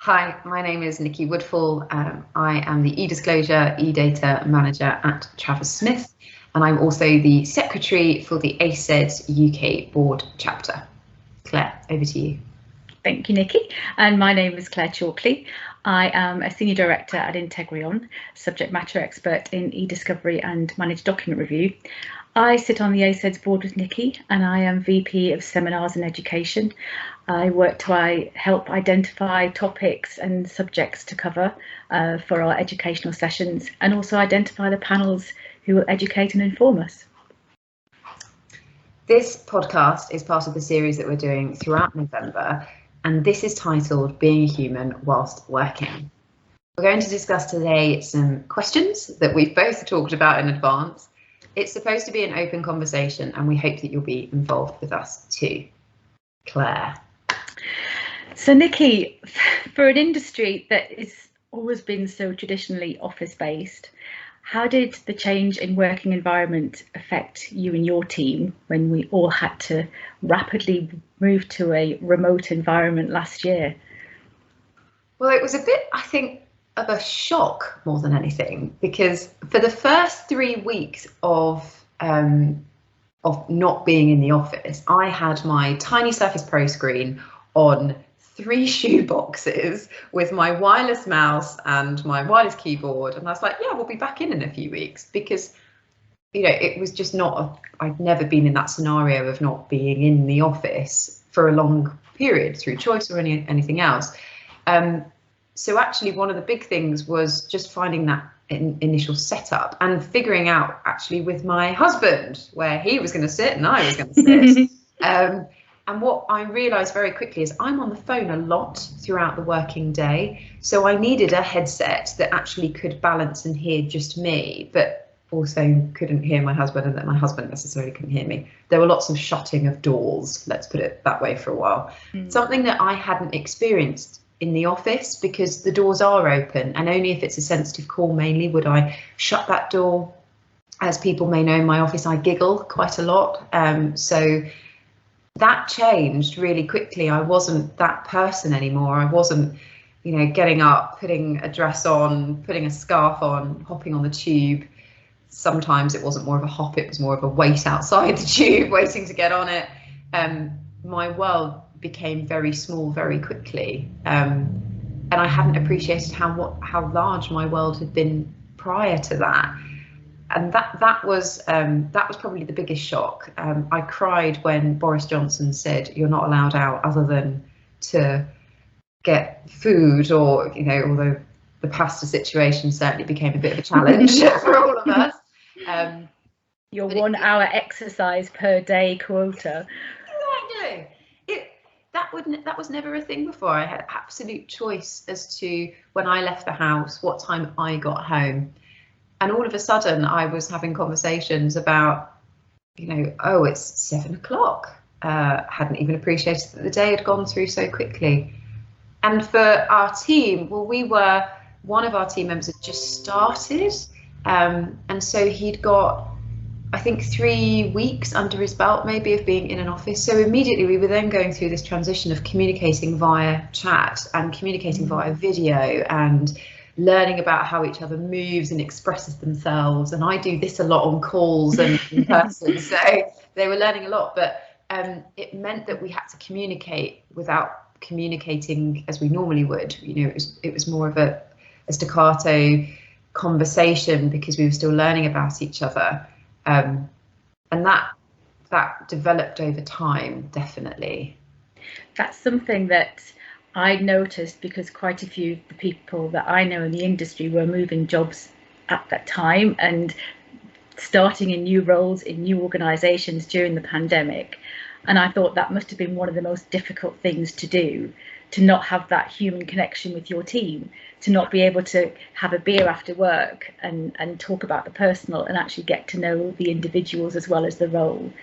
Hi, my name is Nikki Woodfall. I am the e-disclosure, e-data manager at Travers Smith, and I'm also the secretary for the ACEDS UK board chapter. Claire, over to you. Thank you, Nikki. And my name is Claire Chalkley. I am a senior director at Integrion, subject matter expert in e-discovery and managed document review. I sit on the ACEDS board with Nikki, and I am VP of Seminars and Education. I work to help identify topics and subjects to cover for our educational sessions, and also identify the panels who will educate and inform us. This podcast is part of the series that we're doing throughout November, and this is titled Being a Human Whilst Working. We're going to discuss today some questions that we've both talked about in advance. It's supposed to be an open conversation, and we hope that you'll be involved with us too. Claire. So Nikki, for an industry that has always been so traditionally office-based, how did the change in working environment affect you and your team when we all had to rapidly move to a remote environment last year? Well, it was a bit, I think, of a shock more than anything, because for the first 3 weeks of not being in the office, I had my tiny Surface Pro screen on 3 shoe boxes with my wireless mouse and my wireless keyboard, and I was like, yeah, we'll be back in a few weeks, because it was just not I'd never been in that scenario of not being in the office for a long period through choice or anything else. So actually one of the big things was just finding that initial setup and figuring out actually with my husband where he was going to sit and I was going to sit. And what I realised very quickly is I'm on the phone a lot throughout the working day. So I needed a headset that actually could balance and hear just me, but also couldn't hear my husband, and that my husband necessarily couldn't hear me. There were lots of shutting of doors, let's put it that way, for a while. Something that I hadn't experienced in the office, because the doors are open, and only if it's a sensitive call mainly would I shut that door. As people may know, in my office I giggle quite a lot, so that changed really quickly. I wasn't that person anymore. I wasn't, getting up, putting a dress on, putting a scarf on, hopping on the tube. Sometimes it wasn't more of a hop, it was more of a wait outside the tube, waiting to get on it. My world became very small very quickly, and I hadn't appreciated how large my world had been prior to that. And that was probably the biggest shock. I cried when Boris Johnson said you're not allowed out other than to get food, or although the pasta situation certainly became a bit of a challenge for all of us. Your 1 hour exercise per day quota. Exactly. That was never a thing before. I had absolute choice as to when I left the house, what time I got home. And all of a sudden I was having conversations about, oh, it's 7 o'clock. Hadn't even appreciated that the day had gone through so quickly. And for our team, well, one of our team members had just started. And so he'd got, I think, 3 weeks under his belt maybe of being in an office. So immediately we were then going through this transition of communicating via chat and communicating via video and learning about how each other moves and expresses themselves. And I do this a lot on calls and in person, so they were learning a lot, but it meant that we had to communicate without communicating as we normally would. It was more of a staccato conversation because we were still learning about each other, and that developed over time, definitely. That's something that I noticed, because quite a few of the people that I know in the industry were moving jobs at that time and starting in new roles in new organisations during the pandemic. And I thought that must have been one of the most difficult things to do, to not have that human connection with your team, to not be able to have a beer after work and talk about the personal and actually get to know the individuals as well as the role.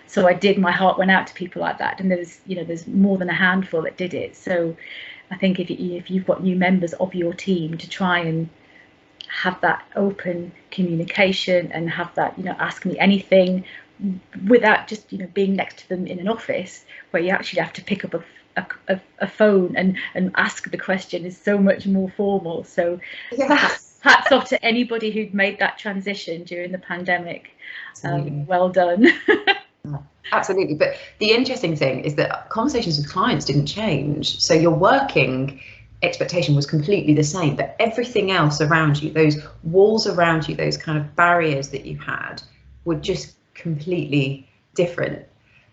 So my heart went out to people like that, and there's more than a handful that did it. So I think if you've got new members of your team, to try and have that open communication and have that, ask me anything, without just being next to them in an office where you actually have to pick up a phone and ask the question is so much more formal. So Yeah. hats off to anybody who'd made that transition during the pandemic. Absolutely. Well done. Absolutely. But the interesting thing is that conversations with clients didn't change. So your working expectation was completely the same, but everything else around you, those walls around you, those kind of barriers that you had, were just completely different.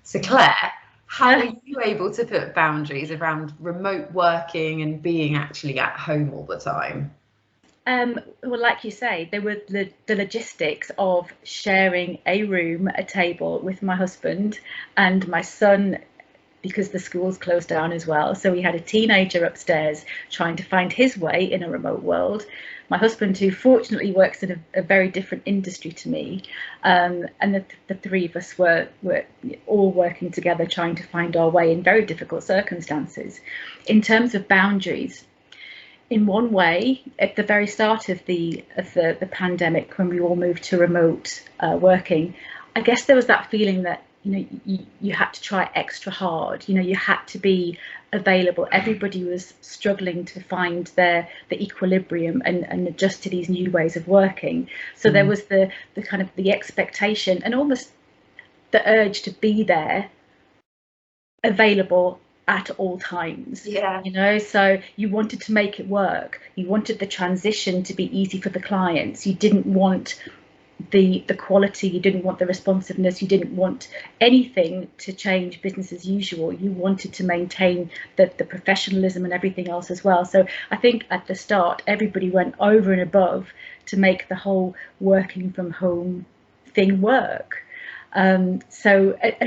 So Claire, how were you able to put boundaries around remote working and being actually at home all the time? Well, like you say, there were the logistics of sharing a room, a table with my husband and my son, because the schools closed down as well. So we had a teenager upstairs trying to find his way in a remote world. My husband, who fortunately works in a very different industry to me, and the three of us were all working together trying to find our way in very difficult circumstances. In terms of boundaries, in one way, at the very start of the pandemic, when we all moved to remote working, I guess there was that feeling that you had to try extra hard. You had to be available. Everybody was struggling to find the equilibrium and adjust to these new ways of working. So there was the kind of the expectation and almost the urge to be there, available at all times. Yeah. So you wanted to make it work. You wanted the transition to be easy for the clients. You didn't want the quality, you didn't want the responsiveness, you didn't want anything to change business as usual. You wanted to maintain the professionalism and everything else as well. So I think at the start everybody went over and above to make the whole working from home thing work. And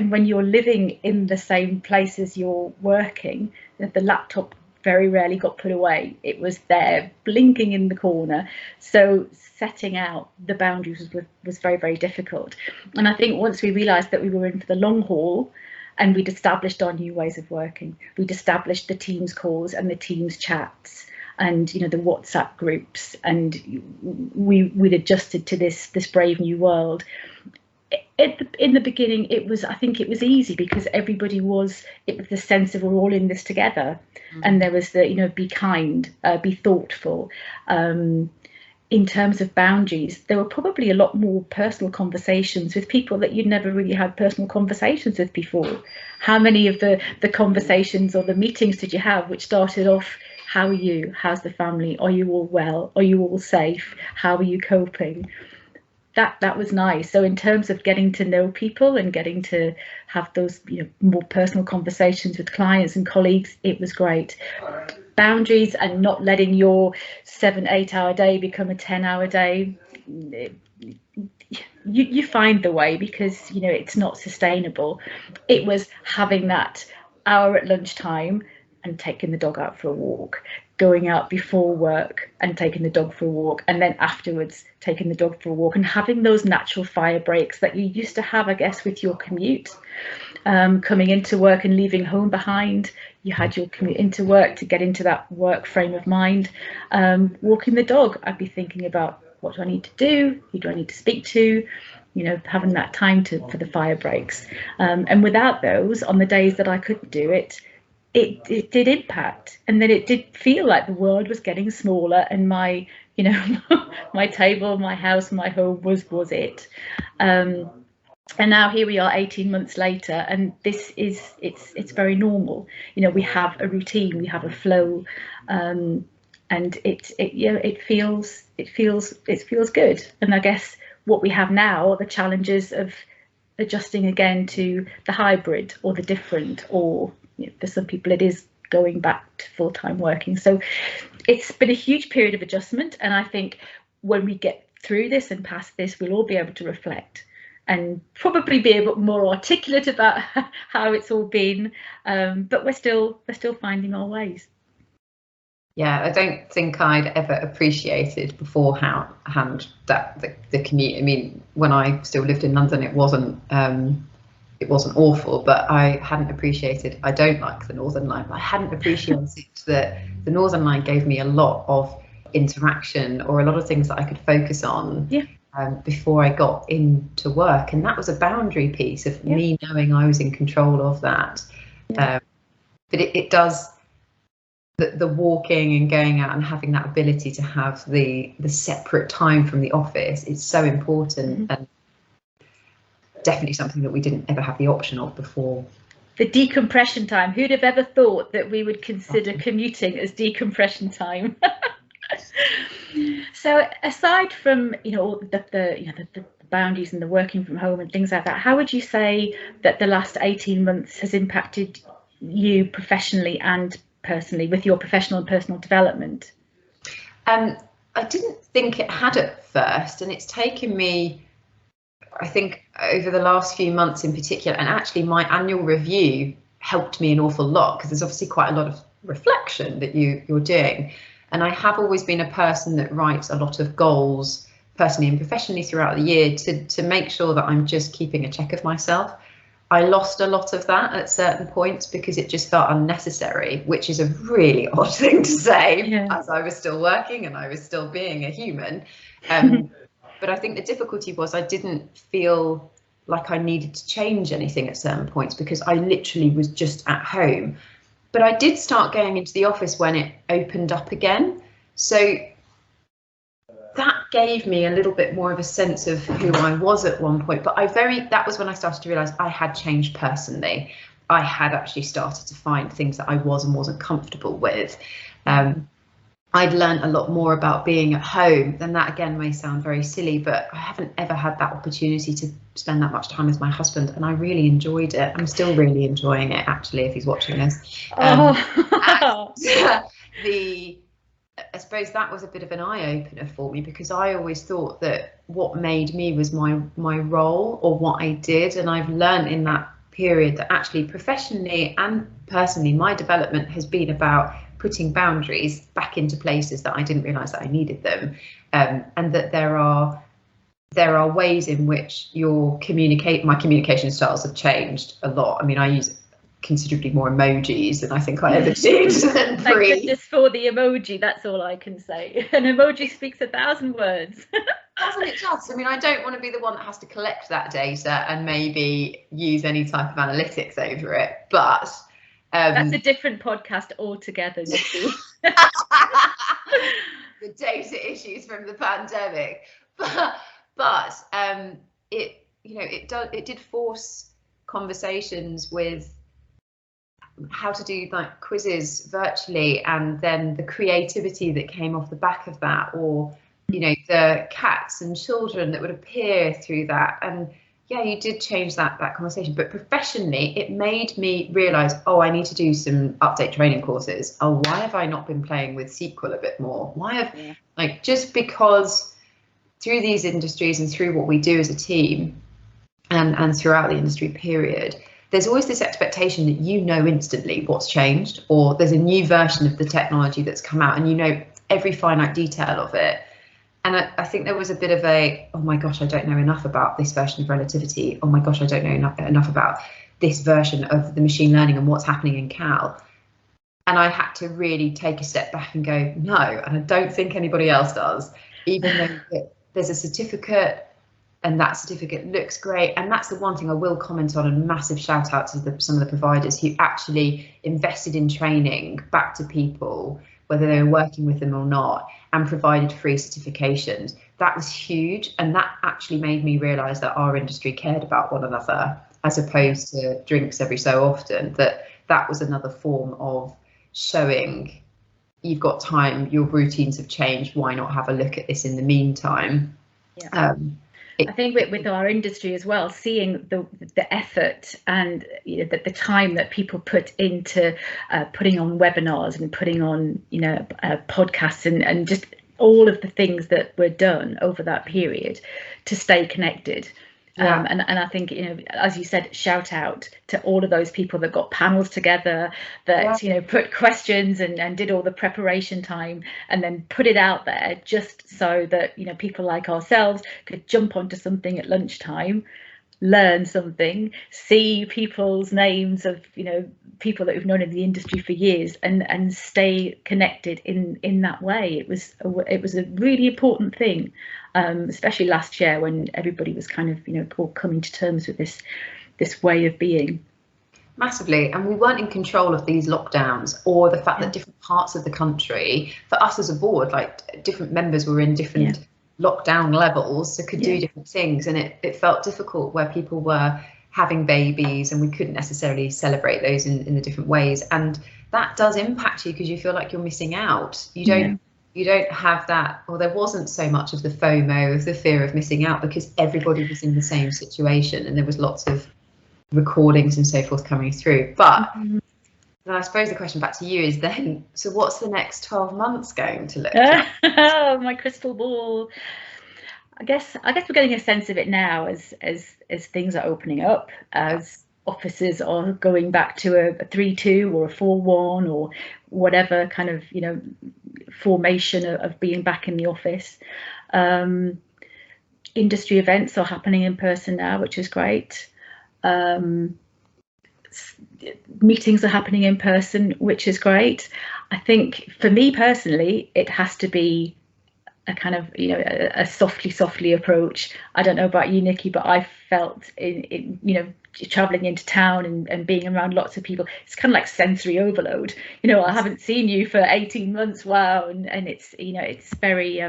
when you're living in the same place as you're working, the laptop very rarely got put away. It was there blinking in the corner. So setting out the boundaries was very, very difficult. And I think once we realised that we were in for the long haul and we'd established our new ways of working, we'd established the Teams calls and the Teams chats and the WhatsApp groups, and we'd adjusted to this brave new world. In the beginning, I think it was easy because it was the sense of we're all in this together. And there was the be kind, be thoughtful. In terms of boundaries, there were probably a lot more personal conversations with people that you'd never really had personal conversations with before. How many of the conversations or the meetings did you have which started off, how are you, how's the family, are you all well, are you all safe, how are you coping? That was nice. So in terms of getting to know people and getting to have those more personal conversations with clients and colleagues, it was great. Boundaries and not letting your 7-8 hour day become a 10-hour day. You find the way, because it's not sustainable. It was having that hour at lunchtime and taking the dog out for a walk, going out before work and taking the dog for a walk, and then afterwards taking the dog for a walk, and having those natural fire breaks that you used to have, I guess, with your commute. Coming into work and leaving home behind, you had your commute into work to get into that work frame of mind. Walking the dog, I'd be thinking about, what do I need to do? Who do I need to speak to? Having that time for the fire breaks. And without those, on the days that I couldn't do it, it did impact, and then it did feel like the world was getting smaller, and my my table, my house, my home was it. And now here we are 18 months later, and this is it's very normal. We have a routine, we have a flow, and it feels good. And I guess what we have now are the challenges of adjusting again to the hybrid or the different, or for some people it is going back to full-time working. So it's been a huge period of adjustment, and I think when we get through this and past this, we'll all be able to reflect and probably be a bit more articulate about how it's all been, but we're still finding our ways. Yeah, I don't think I'd ever appreciated beforehand that the commute. I mean, when I still lived in London, it wasn't awful, but I hadn't appreciated. I don't like the Northern Line, but I hadn't appreciated that the Northern Line gave me a lot of interaction, or a lot of things that I could focus on. Yeah. Before I got into work, and that was a boundary piece of me knowing I was in control of that. but it does, the walking and going out and having that ability to have the separate time from the office is so important, and definitely something that we didn't ever have the option of before. The decompression time. Who'd have ever thought that we would consider commuting as decompression time? So aside from all the boundaries and the working from home and things like that, how would you say that the last 18 months has impacted you professionally and personally with your professional and personal development? I didn't think it had at first, and it's taken me, I think, over the last few months in particular, and actually my annual review helped me an awful lot, because there's obviously quite a lot of reflection that you're doing. And I have always been a person that writes a lot of goals personally and professionally throughout the year to make sure that I'm just keeping a check of myself. I lost a lot of that at certain points because it just felt unnecessary, which is a really odd thing to say, as I was still working and I was still being a human. But I think the difficulty was I didn't feel like I needed to change anything at certain points because I literally was just at home. But I did start going into the office when it opened up again. So that gave me a little bit more of a sense of who I was at one point. But that was when I started to realise I had changed personally. I had actually started to find things that I was and wasn't comfortable with. I'd learned a lot more about being at home. And that again may sound very silly, but I haven't ever had that opportunity to spend that much time with my husband, and I really enjoyed it. I'm still really enjoying it, actually, if he's watching this. I suppose that was a bit of an eye-opener for me, because I always thought that what made me was my role or what I did, and I've learned in that period that actually professionally and personally my development has been about putting boundaries back into places that I didn't realise that I needed them, and that there are ways in which my communication styles have changed a lot. I mean, I use considerably more emojis than I think I ever did. Thank goodness for the emoji, that's all I can say. An emoji speaks 1,000 words. Doesn't it just? I mean, I don't want to be the one that has to collect that data and maybe use any type of analytics over it, but that's a different podcast altogether. The data issues from the pandemic, but it did force conversations with how to do like quizzes virtually, and then the creativity that came off the back of that, or the cats and children that would appear through that. And yeah, you did change that conversation. But professionally, it made me realise, I need to do some update training courses. Why have I not been playing with SQL a bit more? Just because through these industries and through what we do as a team and throughout the industry period, there's always this expectation that instantly what's changed, or there's a new version of the technology that's come out and every finite detail of it. And I think there was a bit of oh my gosh, I don't know enough about this version of relativity. Oh my gosh, I don't know enough about this version of the machine learning and what's happening in Cal. And I had to really take a step back and go, no, and I don't think anybody else does, even though there's a certificate and that certificate looks great. And that's the one thing I will comment on, and massive shout out to some of the providers who actually invested in training back to people, whether they were working with them or not, and provided free certifications. That was huge, and that actually made me realise that our industry cared about one another, as opposed to drinks every so often. That was another form of showing you've got time, your routines have changed, why not have a look at this in the meantime? I think with our industry as well, seeing the effort and the time that people put into putting on webinars and putting on podcasts and just all of the things that were done over that period to stay connected. And I think, as you said, shout out to all of those people that got panels together, that put questions and did all the preparation time and then put it out there just so that people like ourselves could jump onto something at lunchtime, learn something, see people's names of people that we've known in the industry for years, and stay connected in that way. It was a really important thing, especially last year when everybody was kind of all coming to terms with this way of being. Massively, and we weren't in control of these lockdowns or the fact that different parts of the country, for us as a board, like different members were in different lockdown levels, so could do different things, and it felt difficult where people were having babies and we couldn't necessarily celebrate those in the different ways, and that does impact you because you feel like you're missing out. You don't have that, or there wasn't so much of the FOMO, of the fear of missing out, because everybody was in the same situation and there was lots of recordings and so forth coming through. But then I suppose the question back to you is then, so what's the next 12 months going to look like? Oh, my crystal ball. I guess we're getting a sense of it now as things are opening up, as offices are going back to a 3-2 or a 4-1 or whatever kind of, you know, formation of being back in the office. Industry events are happening in person now, which is great. Meetings are happening in person, which is great. I think for me personally, it has to be a kind of, you know, a softly approach. I don't know about you, Nikki, but I felt in you know, traveling into town and being around lots of people, it's kind of like sensory overload. You know, I haven't seen you for 18 months. Wow. And it's, you know, it's very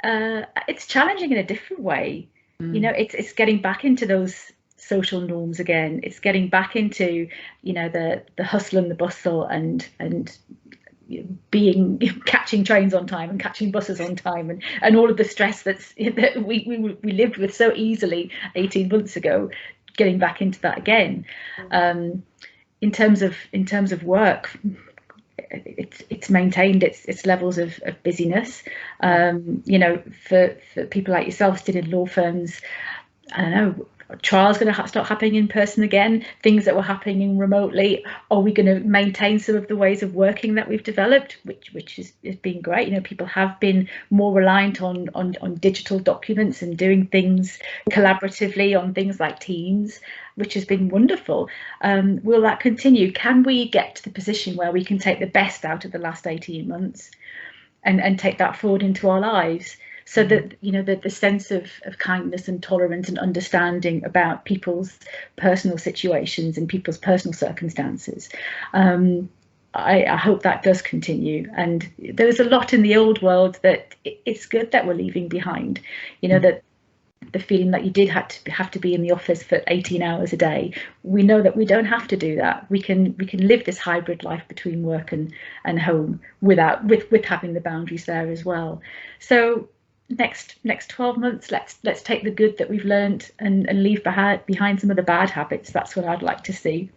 it's challenging in a different way. You know, it's getting back into those social norms again. It's getting back into, you know, the hustle and the bustle and being, catching trains on time and catching buses on time and all of the stress that we lived with so easily 18 months ago, getting back into that again. In terms of work, it's maintained its levels of busyness. You know, for people like yourself still in law firms, I don't know, trials going to start happening in person again, things that were happening remotely. Are we going to maintain some of the ways of working that we've developed, which has been great? You know, people have been more reliant on digital documents and doing things collaboratively on things like Teams, which has been wonderful. Will that continue? Can we get to the position where we can take the best out of the last 18 months and take that forward into our lives? So that, you know, the sense of kindness and tolerance and understanding about people's personal situations and people's personal circumstances. I hope that does continue. And there's a lot in the old world that it's good that we're leaving behind. You know, that the feeling that you did have to be in the office for 18 hours a day. We know that we don't have to do that. We can live this hybrid life between work and home with having the boundaries there as well. So next 12 months, let's take the good that we've learned and leave behind some of the bad habits. That's what I'd like to see.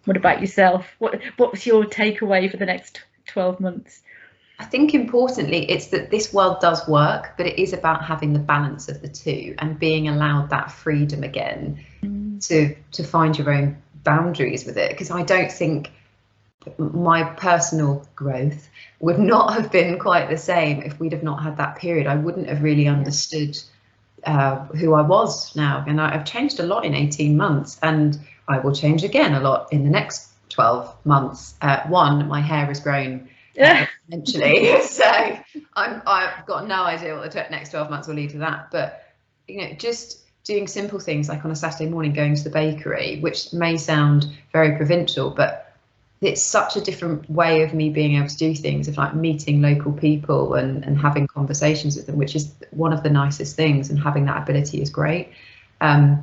What about yourself? What was your takeaway for the next 12 months? I think importantly, it's that this world does work, but it is about having the balance of the two and being allowed that freedom again to find your own boundaries with it. Because I don't think my personal growth would not have been quite the same if we'd have not had that period. I wouldn't have really understood who I was now, and I've changed a lot in 18 months, and I will change again a lot in the next 12 months. One, my hair has grown exponentially, so I've got no idea what the next 12 months will lead to that. But you know, just doing simple things like on a Saturday morning going to the bakery, which may sound very provincial, but it's such a different way of me being able to do things, of like meeting local people and having conversations with them, which is one of the nicest things, and having that ability is great. But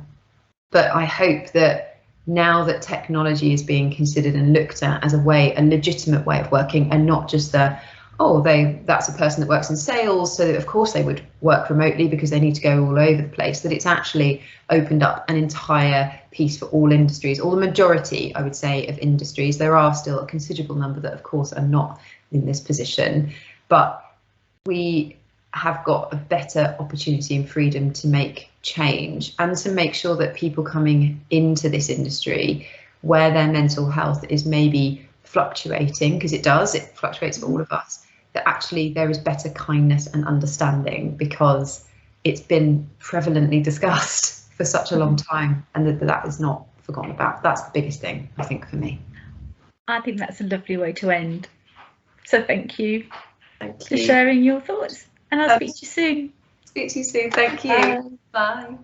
I hope that now that technology is being considered and looked at as a legitimate way of working, and not just that's a person that works in sales, so that of course they would work remotely because they need to go all over the place, that it's actually opened up an entire piece for all industries, or the majority, I would say, of industries. There are still a considerable number that of course are not in this position, but we have got a better opportunity and freedom to make change and to make sure that people coming into this industry, where their mental health is maybe fluctuating, because it fluctuates for all of us, that actually there is better kindness and understanding, because it's been prevalently discussed for such a long time, and that is not forgotten about. That's the biggest thing, I think, for me. I think that's a lovely way to end. So thank you for sharing your thoughts, and I'll speak to you soon. Speak to you soon. Thank you. Bye. Bye.